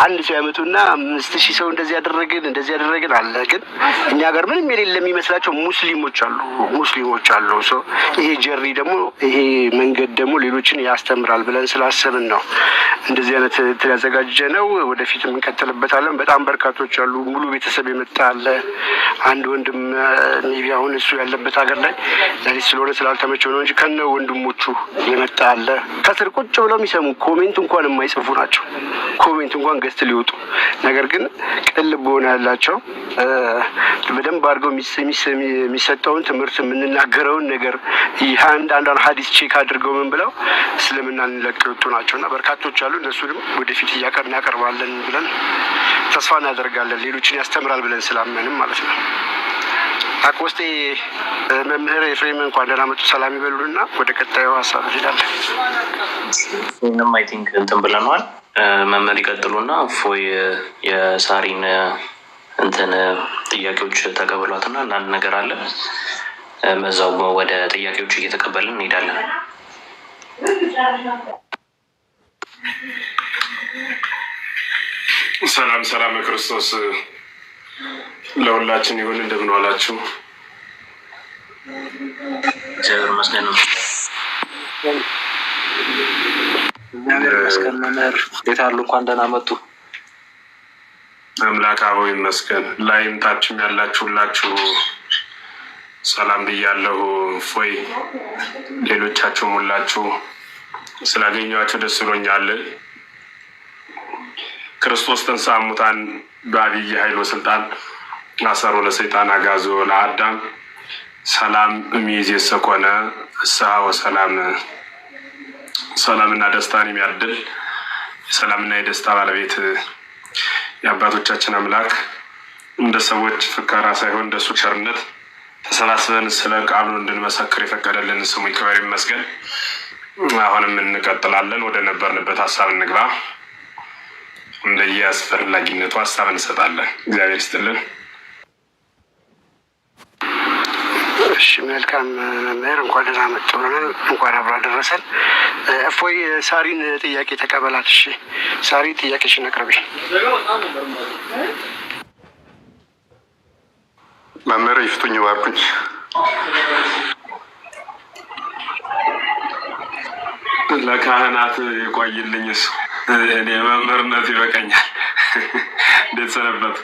አንድ ሰው ያመጡና 5000 ሰው እንደዚህ ያደረግን አለ። ግን እኛ ጋር ምንም የሌለ የሚመስላቸው ሙስሊሞች አሉ። ይሄ ጀሪ ደግሞ ይሄ መንገድ ደግሞ ሌሎችን ያስተምራል ብለን ስላሰብን ነው እንደዚህ አይነት ያዘጋጀ ነው። ወደፊት እንቀጥልበታለን። በጣም በርካቶች አሉ። ሙሉ ቤተሰብ የመጣ አለ። አንድ ወንድም ሜቢ አሁን እሱ ያለበት ሀገር ላይ ለሊት ስለሆነ ስላልተመቸው ነው እንጂ ከነ ወንድሞቹ የመጣ አለ። ከስር ቁጭ ብለው የሚሰሙ ኮሜንት እንኳን የማይጽፉ ናቸው። ኮሜንት እንኳን ገዝት ሊወጡ ነገር ግን ቅልብ በሆነ ያላቸው በደንብ አድርገው የሚሰጠውን ትምህርት የምንናገረውን ነገር አንዳንዷን ሀዲስ ቼክ አድርገው ምን ብለው እስልምናን ለቀው የወጡ ናቸው እና በርካቶች አሉ። እነሱንም ወደፊት እናቀርባለን ብለን ተስፋ እናደርጋለን። ሌሎችን ያስተምራል ብለን ስላመንም ማለት ነው። አቆስቴ መምህር ኤፍሬም እንኳን ደህና መጡ። ሰላም ይበሉና ወደ ቀጣዩ ሀሳብ እንሄዳለን። ምንም አይ ቲንክ እንትን ብለናል። መምህር ይቀጥሉና እፎይ የሳሪን እንትን ጥያቄዎች ተቀበሏትና አንዳንድ ነገር አለ በዛው ወደ ጥያቄዎች እየተቀበልን እንሄዳለን። ሰላም ክርስቶስ ለሁላችን ይሁን። እንደምን ዋላችሁ? እግዚአብሔር ይመስገን። እግዚአብሔር ይመስገን። መምህር እንዴት አሉ? እንኳን ደህና መጡ። አምላክ አበው ይመስገን። ላይም ታችም ያላችሁላችሁ ሰላም ብያለሁ። እፎይ ሌሎቻችሁም ሁላችሁ ስላገኘኋችሁ ደስ ብሎኛል። ክርስቶስ ተንሥአ እሙታን በዐቢይ ኃይል ወሥልጣን አሰሮ ለሰይጣን አግዓዞ ለአዳም ሰላም እምይእዜሰ ኮነ ፍስሐ ወሰላም። ሰላምና ደስታን የሚያድል የሰላምና የደስታ ባለቤት የአባቶቻችን አምላክ እንደ ሰዎች ፍከራ ሳይሆን እንደሱ ቸርነት ተሰባስበን ስለ ቃሉ እንድንመሰክር የፈቀደልን ስሙ ይክበር ይመስገን። አሁንም እንቀጥላለን። ወደ ነበርንበት ሀሳብ እንግባ። እንደየአስፈላጊነቱ ሀሳብ እንሰጣለን። እግዚአብሔር ይስጥልን። እሺ መልካም መምህር እንኳን ደህና መጡ ብለናል። እንኳን አብራ ደረሰን። እፎይ ሳሪን ጥያቄ ተቀበላት። እሺ ሳሪ ጥያቄሽን አቅርቢ። መምህር ይፍቱኝ ባርኩኝ። ለካህናት ይቆይልኝ እሱ እኔ መምህርነት ይበቃኛል። እንዴት ሰነበቱ?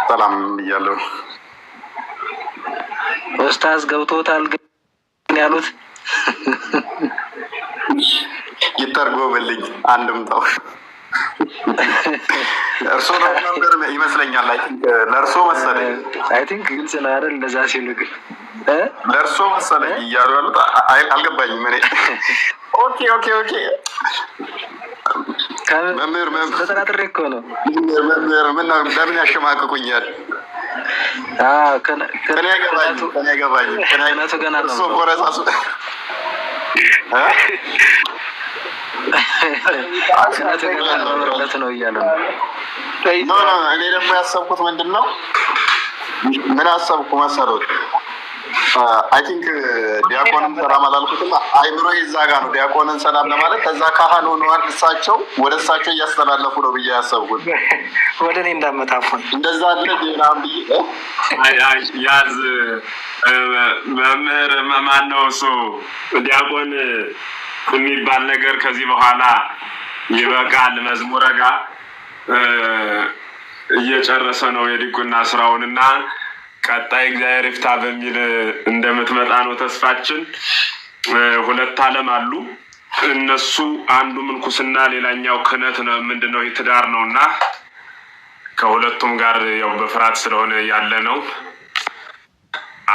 ሰላም ብያለሁ። ኡስታዝ ገብቶታል ግን ያሉት ይተርጎምልኝ አንድምታው እርሶ ነው መንገር ይመስለኛል። ለእርሶ መሰለኝ አይ ቲንክ ግልጽ ነው አይደል? እንደዛ ሲሉ ግን ለእርሶ መሰለኝ እያሉ ያሉት አልገባኝም። እኔ ኦኬ መምህር ተጠራጥሬ እኮ ነው። መምህር ለምን ያሸማቅቁኛል? ከኔ አይገባኝም። ከነቱ ገና ነው እርሶ ቆረሳሱ ነው እያለ ነው። እኔ ደግሞ ያሰብኩት ምንድን ነው? ምን አሰብኩ መሰሎት? አይ ቲንክ ዲያቆንን ሰላም አላልኩትም። አይምሮ እዛ ጋር ነው ዲያቆንን ሰላም ለማለት ከዛ ካህን ሆነዋል። እሳቸው ወደ እሳቸው እያስተላለፉ ነው ብዬ ያሰብኩት። ወደ እኔ እንዳመጣፉን እንደዛ አለ ዜናም ብዬ ያዝ መምህር ማን ነው እሱ? ዲያቆን የሚባል ነገር ከዚህ በኋላ ይበቃል። መዝሙረ ጋ እየጨረሰ ነው የዲቁና ስራውንና ቀጣይ እግዚአብሔር ይፍታ በሚል እንደምትመጣ ነው ተስፋችን። ሁለት ዓለም አሉ እነሱ፣ አንዱ ምንኩስና ሌላኛው ክህነት ነው። ምንድነው ትዳር ነውና ከሁለቱም ጋር ያው በፍርሃት ስለሆነ ያለ ነው።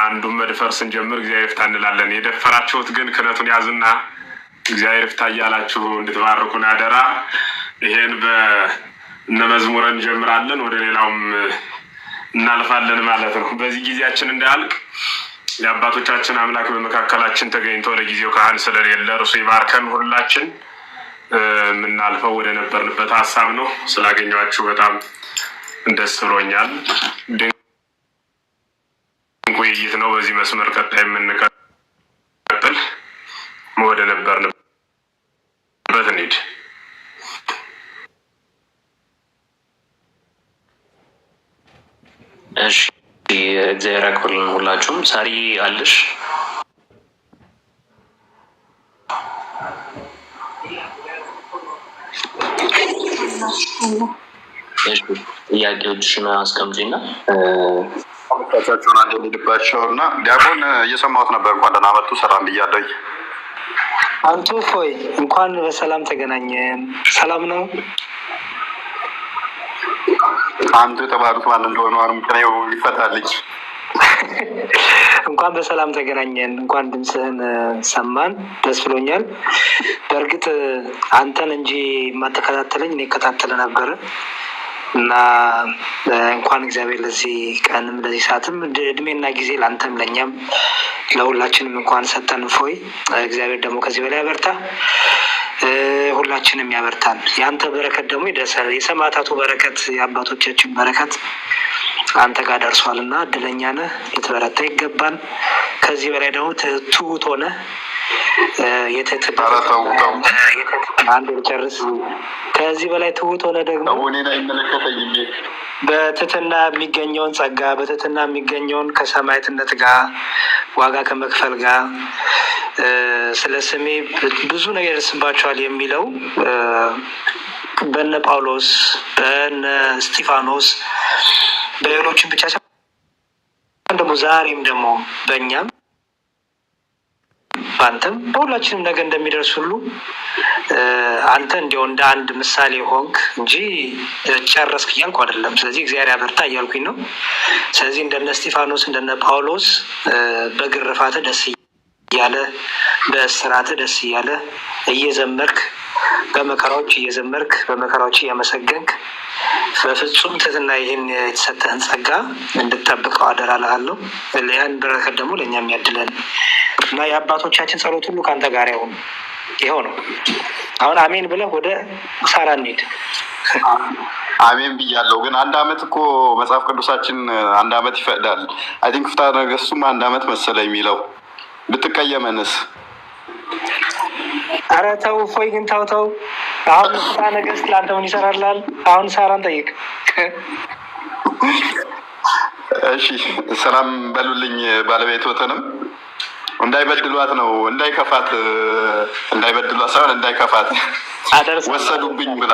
አንዱን መድፈር ስንጀምር እግዚአብሔር ይፍታ እንላለን። የደፈራችሁት ግን ክህነቱን ያዙና እግዚአብሔር ይፍታ እያላችሁ እንድትባርኩን አደራ። ይሄን በመዝሙረ እንጀምራለን፣ ወደ ሌላውም እናልፋለን ማለት ነው። በዚህ ጊዜያችን እንዳያልቅ የአባቶቻችን አምላክ በመካከላችን ተገኝቶ ለጊዜው ካህን ስለሌለ እርሱ ይባርከን። ሁላችን የምናልፈው ወደ ነበርንበት ሀሳብ ነው። ስላገኘኋችሁ በጣም ደስ ብሎኛል። ድንቅ ውይይት ነው። በዚህ መስመር ቀጣይ የምንቀጥል ወደ ነበርንበት እንሂድ። እሺ፣ እግዚአብሔር ያክብርልን ሁላችሁም። ሳሪ አለሽ? ጥያቄዎችሽን አስቀምጪና ቻቸውን አንድ ልባቸው እና ዲያቆን እየሰማሁት ነበር። እንኳን ደህና መጡ ሰላም ብያለሁ። አንቱ ሆይ እንኳን በሰላም ተገናኘን። ሰላም ነው? አንቱ የተባሉት ማን እንደሆኑ አሁንም ከኔው ይፈታልኝ። እንኳን በሰላም ተገናኘን። እንኳን ድምፅህን ሰማን፣ ደስ ብሎኛል። በእርግጥ አንተን እንጂ የማተከታተለኝ እኔ እከታተል ነበር እና እንኳን እግዚአብሔር ለዚህ ቀንም ለዚህ ሰዓትም እድሜና ጊዜ ለአንተም ለእኛም ለሁላችንም እንኳን ሰጠን። ፎይ እግዚአብሔር ደግሞ ከዚህ በላይ ያበርታ፣ ሁላችንም ያበርታን። የአንተ በረከት ደግሞ ይደርሳል። የሰማዕታቱ በረከት የአባቶቻችን በረከት አንተ ጋር ደርሷል እና እድለኛ ነህ። ልትበረታ ይገባል። ከዚህ በላይ ደግሞ ትሁት ሆነ አንድ ልጨርስ። ከዚህ በላይ ትሁት ሆነ ደግሞ በትህትና የሚገኘውን ጸጋ በትህትና የሚገኘውን ከሰማዕትነት ጋር ዋጋ ከመክፈል ጋር ስለ ስሜ ብዙ ነገር ይደርስባቸዋል የሚለው በነ ጳውሎስ በነ እስጢፋኖስ በሌሎችን ብቻ ደግሞ ዛሬም ደግሞ በእኛም በአንተም በሁላችንም ነገር እንደሚደርስ ሁሉ አንተ እንዲያው እንደ አንድ ምሳሌ ሆንክ እንጂ ጨረስክ እያልኩ አይደለም። ስለዚህ እግዚአብሔር ያበርታ እያልኩኝ ነው። ስለዚህ እንደነ እስጢፋኖስ እንደነ ጳውሎስ በግርፋት ደስ እያለ በእስራት ደስ እያለ እየዘመርክ በመከራዎች እየዘመርክ በመከራዎች እያመሰገንክ በፍጹም ትህትና ይህን የተሰጠህን ጸጋ እንድጠብቀው አደራ እልሃለሁ። ያን በረከት ደግሞ ለእኛም ያድለን እና የአባቶቻችን ጸሎት ሁሉ ከአንተ ጋር ይሁን። ይኸው ነው። አሁን አሜን ብለህ ወደ ሳራ እንሂድ። አሜን ብያለሁ። ግን አንድ አመት እኮ መጽሐፍ ቅዱሳችን አንድ አመት ይፈቅዳል። አይ ቲንክ ፍትሐ ነገሥቱም አንድ አመት መሰለ የሚለው ብትቀየመንስ? ኧረ ተው እፎይ፣ ግን ተው። አሁን ፍትሐ ነገሥት ለአንተ ምን ይሰራልሃል? አሁን ሳራን ጠይቅ። እሺ፣ ሰላም በሉልኝ ባለቤቶትንም እንዳይበድሏት ነው እንዳይከፋት ሳይሆን እንዳይከፋት ወሰዱብኝ ብላ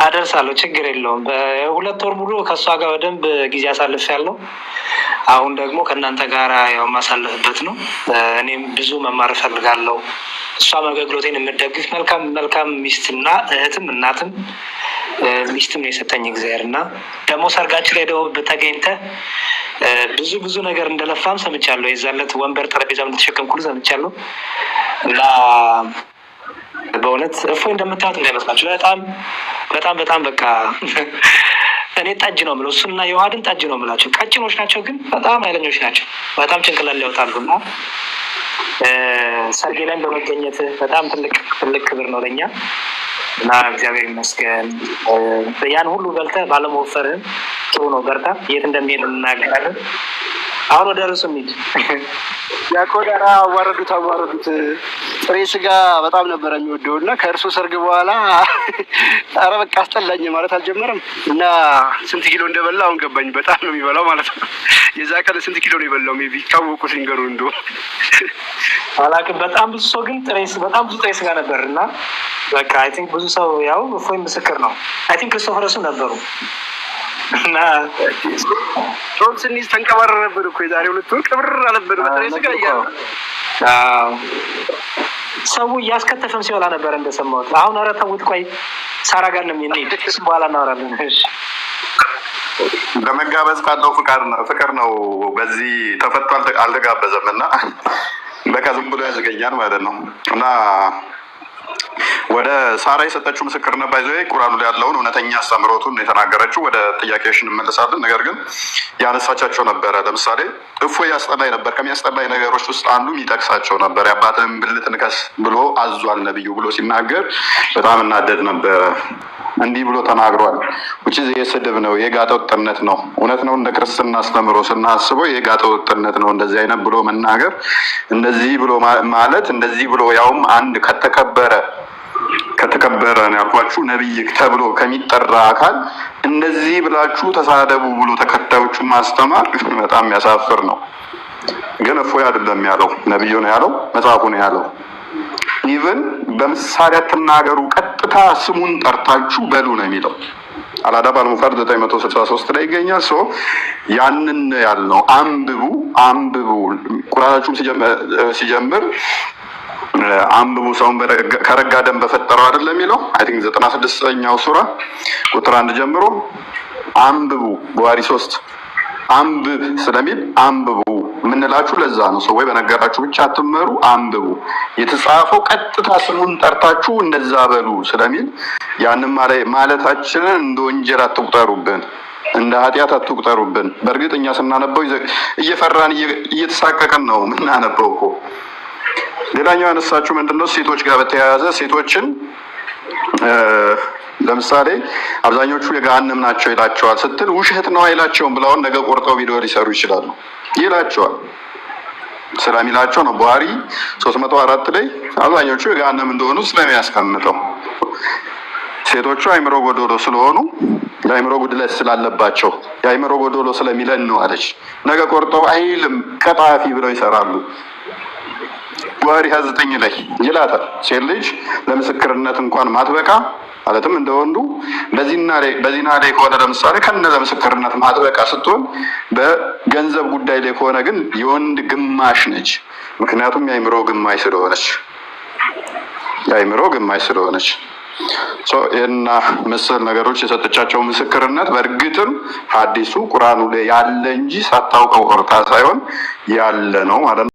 አደርሳለሁ። ችግር የለውም። በሁለት ወር ሙሉ ከእሷ ጋር በደንብ ጊዜ አሳልፌያለሁ። አሁን ደግሞ ከእናንተ ጋር ያው ማሳለፍበት ነው። እኔም ብዙ መማር እፈልጋለሁ። እሷም አገልግሎቴን የምደግፍ መልካም ሚስትና እህትም እናትም ሚስትም ነው የሰጠኝ እግዚአብሔር እና ደግሞ ሰርጋችን ላይ ደግሞ ተገኝተህ ብዙ ነገር እንደለፋም ሰምቻለሁ። የዛለት ወንበር ጠረጴዛ እንደተሸከምኩ ሰምቻለሁ እና በእውነት እፎይ እንደምታዩት እንዳይመስላችሁ በጣም በቃ እኔ ጠጅ ነው የምለው። እሱና የውሃድን ጠጅ ነው የምላቸው። ቀጭኖች ናቸው ግን በጣም ኃይለኞች ናቸው። በጣም ጭንቅላት ሊያወጣሉ እና ሰርጌ ላይም በመገኘት በጣም ትልቅ ክብር ነው ለእኛ እና እግዚአብሔር ይመስገን። ያን ሁሉ በልተህ ባለመወፈርህን ጥሩ ነው። በርታ። የት እንደሚሄድ እናገራለን። አሁን ወደ ርዕሱ እንሂድ። ያቆዳራ አዋረዱት። ጥሬ ስጋ በጣም ነበረ የሚወደው እና ከእርሱ ሰርግ በኋላ ኧረ በቃ አስጠላኝ ማለት አልጀመረም እና ስንት ኪሎ እንደበላ አሁን ገባኝ። በጣም ነው የሚበላው ማለት ነው። የዛ ቀን ስንት ኪሎ ነው የበላው? ሜይ ቢ ካወቁት ይንገሩ እንዶ አላውቅም። በጣም ብዙ ሰው ግን በጣም ብዙ ጥሬ ስጋ ነበር እና በቃ አይ ቲንክ ብዙ ሰው ያው እፎይ ምስክር ነው። አይ ቲንክ ክርስቶፈርሱ ነበሩ እና ጾም ስንይዝ ተንቀባረር ነበር እኮ የዛሬ 2 ወር ቅብር አለበት በጥሬ ስጋ እያለ ሰው እያስከተፈም ሲበላ ነበር እንደሰማሁት። አሁን ኧረ ተውት፣ ቆይ ሳራ ጋር ነው የምንሄድ፣ እሱ በኋላ እናወራለን። እሺ ለመጋበዝ ካለው ፍቅር ነው። በዚህ ተፈቶ አልተጋበዘም እና በቃ ዝም ብሎ ያዝገኛል ማለት ነው እና ወደ ሳራ የሰጠችው ምስክርነት ባይዘ ቁርአኑ ላይ ያለውን እውነተኛ አስተምሮቱን የተናገረችው። ወደ ጥያቄዎችን እንመለሳለን። ነገር ግን ያነሳቻቸው ነበረ። ለምሳሌ እፎይ ያስጠላኝ ነበር። ከሚያስጠላኝ ነገሮች ውስጥ አንዱ ይጠቅሳቸው ነበር። የአባትህን ብልት ንከስ ብሎ አዟል ነብዩ ብሎ ሲናገር በጣም እናደድ ነበረ። እንዲህ ብሎ ተናግሯል። ውጭ የስድብ ነው፣ የጋጠ ወጥነት ነው። እውነት ነው። እንደ ክርስትና አስተምሮ ስናስበው የጋጠ ወጥነት ነው እንደዚህ አይነት ብሎ መናገር። እንደዚህ ብሎ ማለት እንደዚህ ብሎ ያውም አንድ ከተከበረ ነው ያልኳችሁ ነብይ ተብሎ ከሚጠራ አካል እንደዚህ ብላችሁ ተሳደቡ ብሎ ተከታዮቹን ማስተማር በጣም የሚያሳፍር ነው። ግን እፎይ አይደለም ያለው፣ ነብዩ ነው ያለው፣ መጽሐፉ ነው ያለው። ኢቭን በምሳሌ አትናገሩ፣ ቀጥታ ስሙን ጠርታችሁ በሉ ነው የሚለው። አልአዳብ አልሙፈረድ 963 ላይ ይገኛል። ሶ ያንን ያልነው አንብቡ ቁርአናችሁም ሲጀምር አንብቡ ሰውን ከረጋ ደም በፈጠረው አይደለም የሚለው። አይ ቲንክ 96ኛው ሱራ ቁጥር 1 ጀምሮ አንብቡ በዋሪ 3 አንብብ ስለሚል አንብቡ የምንላችሁ ለዛ ነው። ሰው ወይ በነገራችሁ ብቻ አትመሩ፣ አንብቡ። የተጻፈው ቀጥታ ስሙን ጠርታችሁ እንደዛ በሉ ስለሚል ያንን ማለታችንን እንደ ወንጀል አትቁጠሩብን፣ እንደ ኃጢአት አትቁጠሩብን። በእርግጥ እኛ ስናነበው እየፈራን እየተሳቀቀን ነው የምናነበው እኮ። ሌላኛው ያነሳችሁ ምንድነው? ሴቶች ጋር በተያያዘ ሴቶችን ለምሳሌ አብዛኞቹ የገሃነም ናቸው ይላቸዋል ስትል ውሸት ነው አይላቸውም ብለውን ነገ ቆርጠው ቪዲዮ ሊሰሩ ይችላሉ። ይላቸዋል ስለሚላቸው ነው። ቡሃሪ 304 ላይ አብዛኞቹ የገሃነም እንደሆኑ ስለሚያስቀምጠው ሴቶቹ አይምሮ ጎዶሎ ስለሆኑ የአይምሮ ጉድለት ስላለባቸው የአይምሮ ጎዶሎ ስለሚለን ነው አለች። ነገ ቆርጠው አይልም ቀጣፊ ብለው ይሰራሉ። ቡሃሪ 29 ላይ ይላታል ሴት ልጅ ለምስክርነት እንኳን ማትበቃ ማለትም እንደወንዱ በዚና ላይ ከሆነ ለምሳሌ ከነ ለምስክርነት ማትበቃ ስትሆን በገንዘብ ጉዳይ ላይ ከሆነ ግን የወንድ ግማሽ ነች። ምክንያቱም የአይምሮ ግማሽ ስለሆነች እና መሰል ነገሮች የሰጠቻቸው ምስክርነት በእርግጥም ሐዲሱ ቁርአኑ ላይ ያለ እንጂ ሳታውቀው ቆርጣ ሳይሆን ያለ ነው ማለት ነው።